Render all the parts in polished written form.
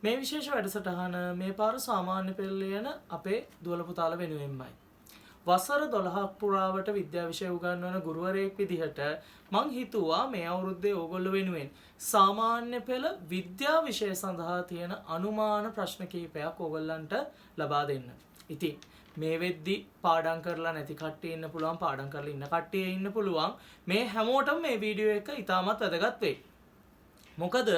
මේ විශේෂ වැඩසටහන මේ පාර සාමාන්‍ය පෙළ යන අපේ දුවල පුතාලා වෙනුවෙන්මයි. වසර 12ක් පුරාවට විද්‍යා විෂය උගන්වන ගුරුවරයෙක් විදිහට මං හිතුවා මේ අවුරුද්දේ ඕගොල්ලෝ වෙනුවෙන් සාමාන්‍ය පෙළ විද්‍යා විෂය සඳහා තියෙන අනුමාන ප්‍රශ්න කිහිපයක් ඕගොල්ලන්ට ලබා දෙන්න. ඉතින් මේ වෙද්දි පාඩම් කරලා නැති කට්ටිය ඉන්න පුළුවන්, පාඩම් කරලා ඉන්න කට්ටිය ඉන්න පුළුවන්. මේ හැමෝටම මේ වීඩියෝ එක ඉතාමත් වැදගත් වෙයි. මොකද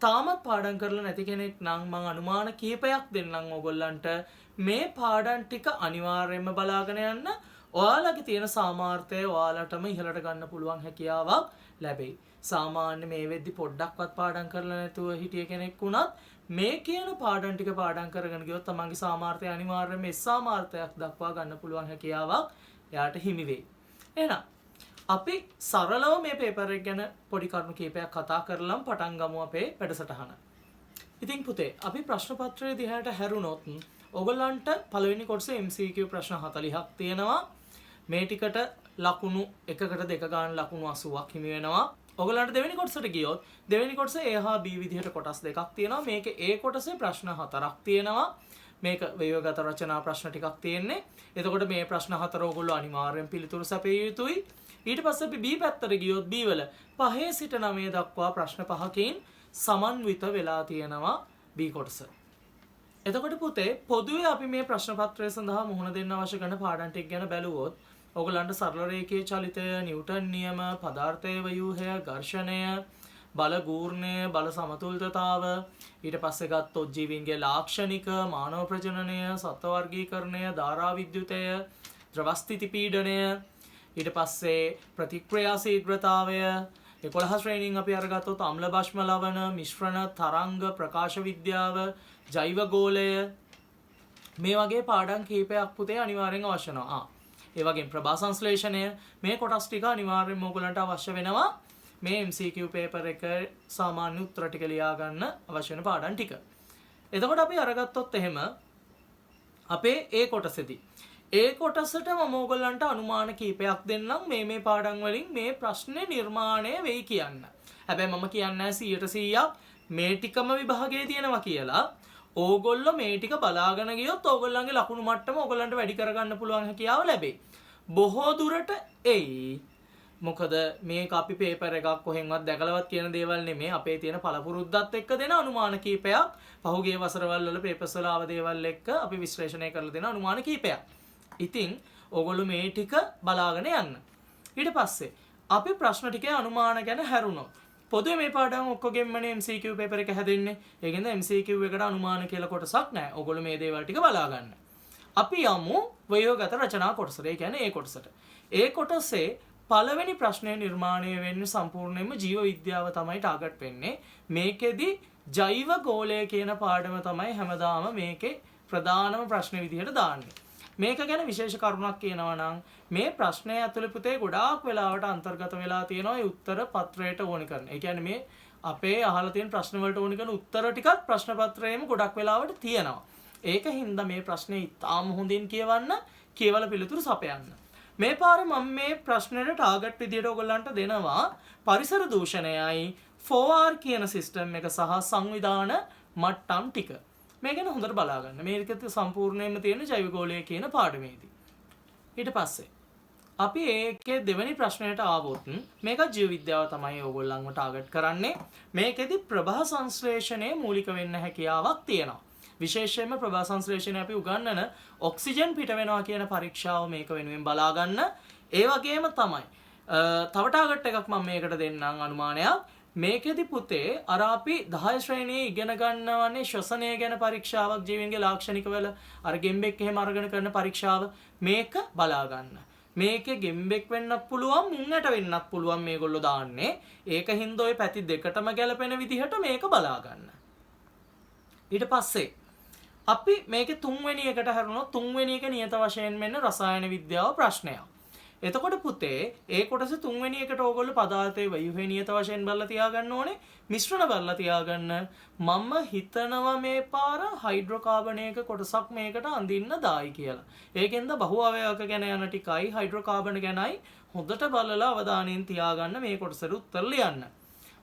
තාමත් පාඩම් කරලා නැති කෙනෙක් නම් මං අනුමාන කීපයක් දෙන්නම් ඕගොල්ලන්ට. මේ පාඩම් ටික අනිවාර්යයෙන්ම බලාගෙන යන්න. ඔයාලගේ තියෙන සාමාර්ථය ඔයාලටම ඉහළට ගන්න පුළුවන් හැකියාවක් ලැබෙයි. සාමාන්‍ය මේ වෙද්දි පොඩ්ඩක්වත් පාඩම් කරලා නැතුව හිටිය කෙනෙක් වුණත් මේ කියන පාඩම් ටික පාඩම් කරගෙන ගියොත් තමන්ගේ සාමාර්ථය අනිවාර්යයෙන්ම ඒ සාමාර්ථයක් දක්වා ගන්න පුළුවන් හැකියාවක් එයාට හිමි වෙයි. එහෙනම් අපි සරලව මේ පේපර් එක ගැන පොඩි කරුණු කීපයක් කතා කරලම් පටන් ගමු අපේ වැඩසටහන. ඉතින් පුතේ අපි ප්‍රශ්න පත්‍රයේ දිහාට හැරුණොත් ඔයගොල්ලන්ට පළවෙනි කොටසේ MCQ ප්‍රශ්න 40ක් තියෙනවා. මේ ටිකට ලකුණු එකකට දෙක ගන්න ලකුණු 80ක් හිමි වෙනවා. ඔයගොල්ලන්ට දෙවෙනි කොටසට ගියොත් දෙවෙනි කොටසේ A හා B විදිහට කොටස් දෙකක් තියෙනවා. මේකේ A කොටසේ ප්‍රශ්න 4ක් තියෙනවා. මේක ව්‍යවගත රචනා ප්‍රශ්න ටිකක් තියෙන්නේ. එතකොට මේ ප්‍රශ්න 4 ඔයගොල්ලෝ අනිවාර්යෙන් පිළිතුරු සපිය යුතුයි. ඊට පස්සේ අපි B පැත්තට ගියොත් B වල 5 සිට 9 දක්වා ප්‍රශ්න 5කින් සමන්විත වෙලා තියෙනවා B කොටස. එතකොට පුතේ පොදුවේ අපි මේ ප්‍රශ්න පත්‍රය සඳහා මුහුණ දෙන්න අවශ්‍ය කරන පාඩම් ටික ගැන බැලුවොත් ඔයගලන්ට සරල රේඛීය චලිතය, නිව්ටන් නියම, පදාර්ථයේ ව්‍යුහය, ඝර්ෂණය, බල ගූර්ණය, බල සමතුලිතතාව, ඊට පස්සේ ගත්තොත් ජීවීන්ගේ ලාක්ෂණික, මානව ප්‍රජනනය, සත්ත්ව වර්ගීකරණය, ධාරා විද්‍යුතය, ද්‍රව ස්ථිති පීඩනය, ඊට පස්සේ ප්‍රතික්‍රියා ශීඝ්‍රතාවය, 11 ශ්‍රේණියෙන් අපි අරගත්තොත් අම්ල භෂ්ම ලවණ, මිශ්‍රණ, තරංග, ප්‍රකාශ විද්‍යාව, ජෛව ගෝලය, මේ වගේ පාඩම් කීපයක් පුතේ අනිවාර්යෙන් අවශ්‍ය වෙනවා. ඒ වගේම ප්‍රභා සංශ්ලේෂණය, මේ කොටස් ටික අනිවාර්යෙන්ම ඔයගලන්ට අවශ්‍ය වෙනවා. මේ MCQ පේපර් එක සාමාන්‍ය උත්තර ටික ලියා ගන්න අවශ්‍ය වෙන පාඩම් ටික. එතකොට අපි අරගත්තොත් එහෙම අපේ ඒ කොටසේදී ඒ කොටසට මම ඔයගොල්ලන්ට අනුමාන කීපයක් දෙන්නම් මේ පාඩම් වලින් මේ ප්‍රශ්නේ නිර්මාණය වෙයි කියන්න. හැබැයි මම කියන්නේ 100% මේ ටිකම විභාගයේ තියෙනවා කියලා. ඕගොල්ලෝ මේ ටික බලාගෙන ගියොත් ඕගොල්ලන්ගේ ලකුණු මට්ටම ඕගොල්ලන්ට වැඩි කරගන්න පුළුවන් හැකියාව ලැබෙයි. බොහෝ දුරට එයි. මොකද මේක අපි පේපර් එකක් කොහෙන්වත් දැකලවත් කියන දේවල් නෙමෙයි. අපේ තියෙන පළපුරුද්දත් එක්ක දෙන අනුමාන කීපයක්, පහුගිය වසරවල වල පේපර්ස් වල ආව දේවල් එක්ක අපි විශ්ලේෂණය කරලා දෙන අනුමාන කීපයක්. ඉතින් ඕගොල්ලෝ මේ ටික බලාගෙන යන්න. ඊට පස්සේ අපි ප්‍රශ්න ටිකේ අනුමාන ගැන හැරුණොත් පොදුවේ මේ පාඩම් ඔක්කොගෙම්මනේ MCQ පේපර් එක හැදෙන්නේ. ඒකෙන්ද MCQ එකට අනුමාන කියලා කොටසක් නැහැ. ඕගොල්ලෝ මේ දේවල් ටික බලා ගන්න. අපි යමු ව්‍යවගත රචනා කොටසට. ඒ කියන්නේ ඒ කොටසට. ඒ කොටසේ පළවෙනි ප්‍රශ්නය නිර්මාණය වෙන්නේ සම්පූර්ණයෙන්ම ජීව විද්‍යාව තමයි ටාගට් වෙන්නේ. මේකෙදි ජෛව ගෝලය කියන පාඩම තමයි හැමදාම මේකේ ප්‍රධානම ප්‍රශ්න විදිහට දාන්නේ. මේක ගැන විශේෂ කරුණක් කියනවා නම් මේ ප්‍රශ්නය ඇතුළේ පුතේ ගොඩාක් වෙලාවට අන්තර්ගත වෙලා තියෙනවා ඒ උත්තර පත්‍රයට ඕනි කරන. ඒ කියන්නේ මේ අපේ අහලා තියෙන ප්‍රශ්න වලට ඕනි කරන උත්තර ටිකක් ප්‍රශ්න පත්‍රයේම ගොඩක් වෙලාවට තියෙනවා. ඒකින්ද මේ ප්‍රශ්නේ ඉතාම හොඳින් කියවන්න, කියවල පිළිතුරු සපයන්න. මේ පාරේ මම මේ ප්‍රශ්නෙට ටාගට් විදියට ඔයගොල්ලන්ට දෙනවා පරිසර දූෂණයයි 4R කියන සිස්ටම් එක සහ සංවිධාන මට්ටම් ටික. මේ ගැන හොඳට බලා ගන්න. මේකත් සම්පූර්ණයෙන්ම තියෙන ජෛව ගෝලය කියන පාඩමේදී. ඊට පස්සේ අපි ඒකේ දෙවෙනි ප්‍රශ්නයට ආවොත් මේක ජීව විද්‍යාව තමයි ඕගොල්ලන්ව ටාගට් කරන්නේ. මේකෙදි ප්‍රභා සංශ්ලේෂණයේ මූලික වෙන්න හැකියාවක් තියෙනවා. විශේෂයෙන්ම ප්‍රභා සංශ්ලේෂණය අපි උගන්වන ඔක්සිජන් පිට වෙනවා කියන පරීක්ෂාව මේක වෙනුවෙන් බලා ගන්න. ඒ වගේම තමයි තව ටාගට් එකක් මම මේකට දෙන්නම් අනුමානයක්. මේකෙදි පුතේ අර අපි 10 ශ්‍රේණියේ ඉගෙන ගන්නවනේ ශ්වසනය ගැන පරීක්ෂාවක් ජීවීන්ගේ ලාක්ෂණික වල අර ගෙම්බෙක් එහෙම අරගෙන කරන පරීක්ෂාව මේක බලා ගන්න. මේකේ ගෙම්බෙක් වෙන්නත් පුළුවන්, මුංගට වෙන්නත් පුළුවන් මේගොල්ලෝ දාන්නේ. ඒකින්ද ඔය පැති දෙකටම ගැලපෙන විදිහට මේක බලා ගන්න. ඊට පස්සේ අපි මේකේ තුන්වෙනි එකට හැරුණොත් තුන්වෙනි එක නියත වශයෙන් මෙන්න රසායන විද්‍යාව ප්‍රශ්නයක්. එතකොට පුතේ ඒ කොටස තුන්වෙනි එකට ඕගොල්ලෝ පදාර්ථයේ ව්‍යුහය නියත වශයෙන් බලලා තියාගන්න ඕනේ. මිශ්‍රණ බලලා තියාගන්න. මම හිතනවා මේ පාර හයිඩ්‍රෝකාබනයක කොටසක් මේකට අඳින්න දායි කියලා. ඒකෙන්ද බහු අවයවක ගැන යන ටිකයි හයිඩ්‍රෝකාබන ගැනයි හොඳට බලලා අවධානයෙන් තියාගන්න මේ කොටසට උත්තර ලියන්න.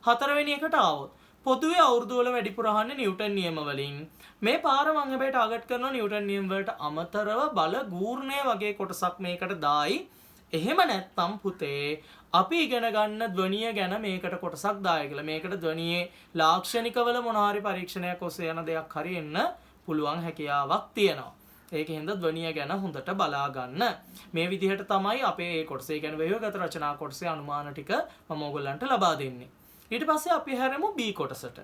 හතරවෙනි එකට ආවොත් පොදුවේ අවුරුදු වල වැඩිපුර අහන්නේ නිව්ටන් නියම වලින්. මේ පාර මම හැබැයි ටාගට් කරනවා නිව්ටන් නියම වලට අමතරව බල ගූර්ණය වගේ කොටසක් මේකට දායි. එහෙම නැත්නම් පුතේ අපි ඉගෙන ගන්න ධ්වනිය ගැන මේකට කොටසක් දායි කියලා. මේකට ධ්වනියේ ලාක්ෂණිකවල මොන හරි පරීක්ෂණයක් ඔස්සේ යන දෙයක් හරි එන්න පුළුවන් හැකියාවක් තියෙනවා. ඒකෙන්ද ධ්වනිය ගැන හොඳට බලා ගන්න. මේ විදිහට තමයි අපේ ඒ කොටසේ ගැන වේවගත රචනා කොටසේ අනුමාන ටික මම ඔයගොල්ලන්ට ලබා දෙන්නේ. ඊට පස්සේ අපි හැරෙමු B කොටසට.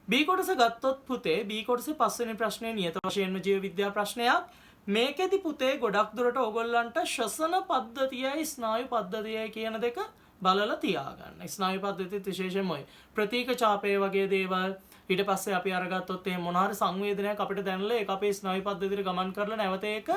B කොටස ගත්තොත් පුතේ B කොටසේ පස්වෙනි ප්‍රශ්නේ නියත වශයෙන්ම ජීව විද්‍යා ප්‍රශ්නයක්. මේකෙදි පුතේ ගොඩක් දුරට ඕගොල්ලන්ට ශ්වසන පද්ධතියයි ස්නායු පද්ධතියයි කියන දෙක බලලා තියාගන්න. ස්නායු පද්ධතියත් විශේෂයෙන්ම ඔය ප්‍රතීක ඡාපය වගේ දේවල් ඊට පස්සේ අපි අරගත්තොත් එහෙම මොන හරි සංවේදනයක් අපිට දැනලා ඒක අපේ ස්නායු පද්ධතියට ගමන් කරලා නැවත ඒක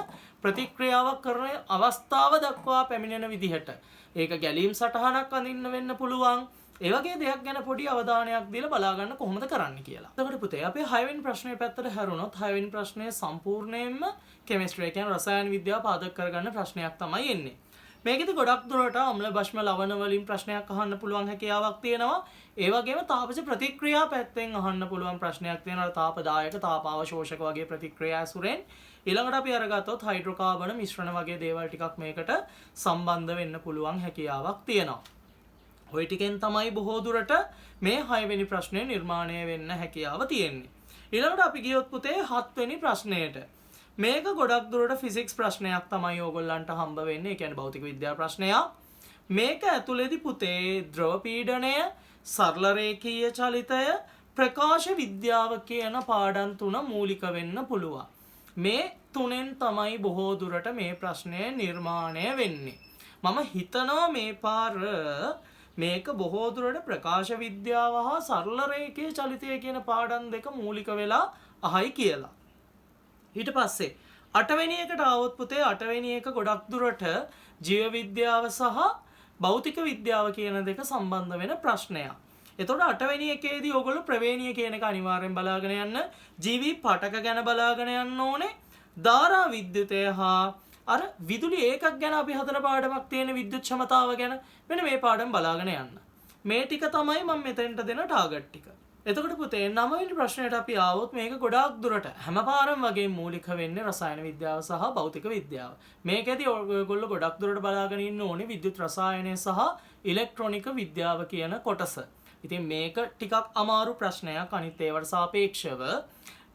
ප්‍රතික්‍රියාවක් කරන අවස්ථාව දක්වා පැමිණෙන විදිහට ඒක ගැලීම් සටහනක් අඳින්න වෙන්න පුළුවන්. ඒ වගේ දෙයක් ගැන පොඩි අවධානයක් දීලා බලා ගන්න කොහොමද කරන්න කියලා. එතකොට පුතේ අපි 6 වෙනි ප්‍රශ්නේ පැත්තට හැරුණොත් 6 වෙනි ප්‍රශ්නේ සම්පූර්ණයෙන්ම කෙමිස්ට්‍රි කියන්නේ රසායන විද්‍යාව පාදක කරගන්න ප්‍රශ්නයක් තමයි එන්නේ. මේකෙදි ගොඩක් දුරට අම්ල භෂ්ම ලවණ වලින් ප්‍රශ්නයක් අහන්න පුළුවන් හැකියාවක් තියෙනවා. ඒ වගේම තාපජ ප්‍රතික්‍රියා පැත්තෙන් අහන්න පුළුවන් ප්‍රශ්නයක් තියෙනවා. තාපදායක තාපාවශෝෂක වගේ ප්‍රතික්‍රියා සුරෙන් ඊළඟට අපි අරගත්තොත් හයිඩ්‍රෝකාබන මිශ්‍රණ වගේ දේවල් ටිකක් මේකට සම්බන්ධ වෙන්න පුළුවන් හැකියාවක් තියෙනවා. ඔය ටිකෙන් තමයි බොහෝ දුරට මේ 6 වෙනි ප්‍රශ්නේ නිර්මාණය වෙන්න හැකියාව තියෙන්නේ. ඊළඟට අපි ගියොත් පුතේ 7 වෙනි ප්‍රශ්නයට. මේක ගොඩක් දුරට ෆිසික්ස් ප්‍රශ්නයක් තමයි ඕගොල්ලන්ට හම්බ වෙන්නේ. ඒ කියන්නේ භෞතික විද්‍යා ප්‍රශ්නයක්. මේක ඇතුළේදී පුතේ ද්‍රව පීඩනය, සරල රේඛීය චලිතය, ප්‍රකාශ විද්‍යාව කියන පාඩම් තුන මූලික වෙන්න පුළුවන්. මේ තුනෙන් තමයි බොහෝ දුරට මේ ප්‍රශ්නය නිර්මාණය වෙන්නේ. මම හිතනවා මේ පාර මේක බොහෝ දුරට ප්‍රකාශ විද්‍යාව හා සරල රේඛීය චලිතය කියන පාඩම් දෙක මූලික වෙලා අහයි කියලා. ඊට පස්සේ 8 වෙනි එකට ආවොත් පුතේ 8 වෙනි එක ගොඩක් දුරට ජීව විද්‍යාව සහ භෞතික විද්‍යාව කියන දෙක සම්බන්ධ වෙන ප්‍රශ්නයක්. එතකොට 8 වෙනි එකේදී ඔයගොල්ලෝ ප්‍රවේණිය කියන එක අනිවාර්යෙන් බලාගෙන යන්න. ජීවි පටක ගැන බලාගෙන යන්න ඕනේ. ධාරා විද්‍යුතය හා අර විදුලි ඒකක් ගැන අපි හදන පාඩමක් තියෙන විද්‍යුත් ක්ෂමතාව ගැන මෙන්න මේ පාඩම් බලාගෙන යන්න. මේ ටික තමයි මම මෙතෙන්ට දෙන ටාගට් ටික. එතකොට පුතේ 9 වෙනි ප්‍රශ්නයට අපි ආවොත් මේක ගොඩාක් දුරට හැම පාරම වගේ මූලික වෙන්නේ රසායන විද්‍යාව සහ භෞතික විද්‍යාව. මේකෙදි ඔයගොල්ලෝ ගොඩක් දුරට බලාගෙන ඉන්න ඕනේ විද්‍යුත් රසායනය සහ ඉලෙක්ට්‍රොනික විද්‍යාව කියන කොටස. ඉතින් මේක ටිකක් අමාරු ප්‍රශ්නයක් අනිත් ඒවාට සාපේක්ෂව.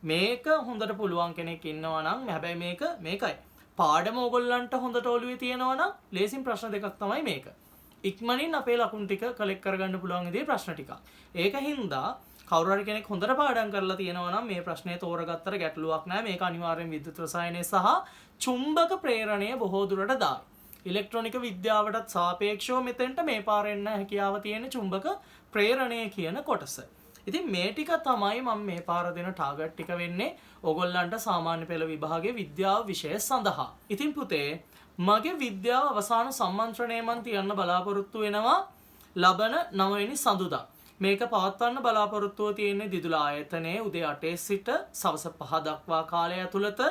මේක හොඳට පුළුවන් කෙනෙක් ඉන්නවා නම් හැබැයි මේකයි පාඩම ඕගොල්ලන්ට හොඳට ඔළුවේ තියෙනවා නම් ලේසින් ප්‍රශ්න දෙකක් තමයි මේක. ඉක්මනින් අපේ ලකුණු ටික කලෙක්ට් කරගන්න පුළුවන් ඉතින් ප්‍රශ්න ටික. ඒක හින්දා කවුරු හරි කෙනෙක් හොඳට පාඩම් කරලා තියෙනවා නම් මේ ප්‍රශ්නේ තෝරගත්තට ගැටලුවක් නැහැ. මේක අනිවාර්යෙන් විද්‍යුත් රසායනය සහ චුම්බක ප්‍රේරණය බොහෝ දුරට දායි. ඉලෙක්ට්‍රොනික විද්‍යාවටත් සාපේක්ෂව මෙතෙන්ට මේ පාරෙන්න හැකියාව තියෙන චුම්බක ප්‍රේරණය කියන කොටස. ඉතින් මේ ටික තමයි මම මේ පාර දෙන ටාගට් ටික වෙන්නේ ඕගොල්ලන්ට සාමාන්‍ය පෙළ විභාගයේ විද්‍යාව විෂය සඳහා. ඉතින් පුතේ මගේ විද්‍යාව අවසාන සම්මන්ත්‍රණය මන් තියන්න බලාපොරොත්තු වෙනවා ලබන 9 වෙනි සඳුදා. මේක පවත්වන්න බලාපොරොත්තුව තියෙන්නේ දිදුල ආයතනයේ උදේ 8 සිට සවස 5 දක්වා කාලය ඇතුළත.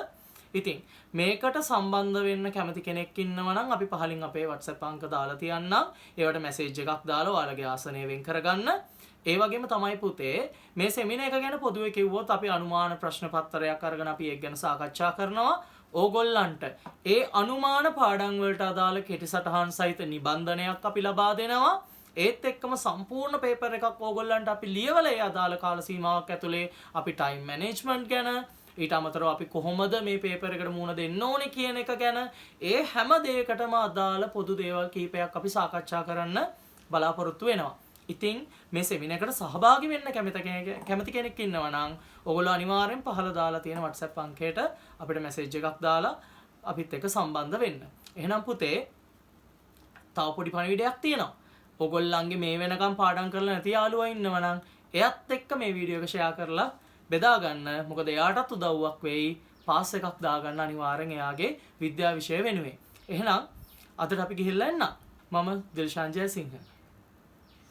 ඉතින් මේකට සම්බන්ධ වෙන්න කැමති කෙනෙක් ඉන්නවා නම් අපි පහලින් අපේ WhatsApp අංක දාලා තියන්නම්. ඒවට මැසේජ් එකක් දාලා ඔයාලගේ ආසනය වෙන් කරගන්න. ඒ වගේම තමයි පුතේ මේ සෙමිනාර් එක ගැන පොදුවේ කිව්වොත් අපි අනුමාන ප්‍රශ්න පත්‍රයක් අරගෙන අපි ඒක ගැන සාකච්ඡා කරනවා. ඕගොල්ලන්ට ඒ අනුමාන පාඩම් වලට අදාළ කෙටි සටහන් සහිත නිබන්ධනයක් අපි ලබා දෙනවා. ඒත් එක්කම සම්පූර්ණ පේපර් එකක් ඕගොල්ලන්ට අපි ලියවලා ඒ අදාළ කාල සීමාවක් ඇතුලේ අපි ටයිම් මැනේජ්මන්ට් ගැන ඊට අමතරව අපි කොහොමද මේ පේපර් එකට මුහුණ දෙන්න ඕනේ කියන එක ගැන ඒ හැම දෙයකටම අදාළ පොදු දේවල් කීපයක් අපි සාකච්ඡා කරන්න බලාපොරොත්තු වෙනවා. ඉතින් මේ සෙමිනාර් එකට සහභාගී වෙන්න කැමති කෙනෙක් ඉන්නවා නම් ඔයගොල්ලෝ අනිවාර්යෙන් පහළ දාලා තියෙන WhatsApp අංකයට අපිට මැසේජ් එකක් දාලා අපිත් එක්ක සම්බන්ධ වෙන්න. එහෙනම් පුතේ තව පොඩි පණිවිඩයක් තියෙනවා. ඔයගොල්ලන්ගේ මේ වෙනකම් පාඩම් කරලා නැති යාළුවා ඉන්නවා නම් එයත් එක්ක මේ වීඩියෝ එක ෂෙයා කරලා බෙදා ගන්න. මොකද එයාටත් උදව්වක් වෙයි. පාස් එකක් දාගන්න අනිවාර්යෙන් එයාගේ විද්‍යා විෂය වෙනුවෙන්. එහෙනම් අදට අපි ගිහිල්ලා එන්න. මම දිල්ෂාන් ජයසිංහ.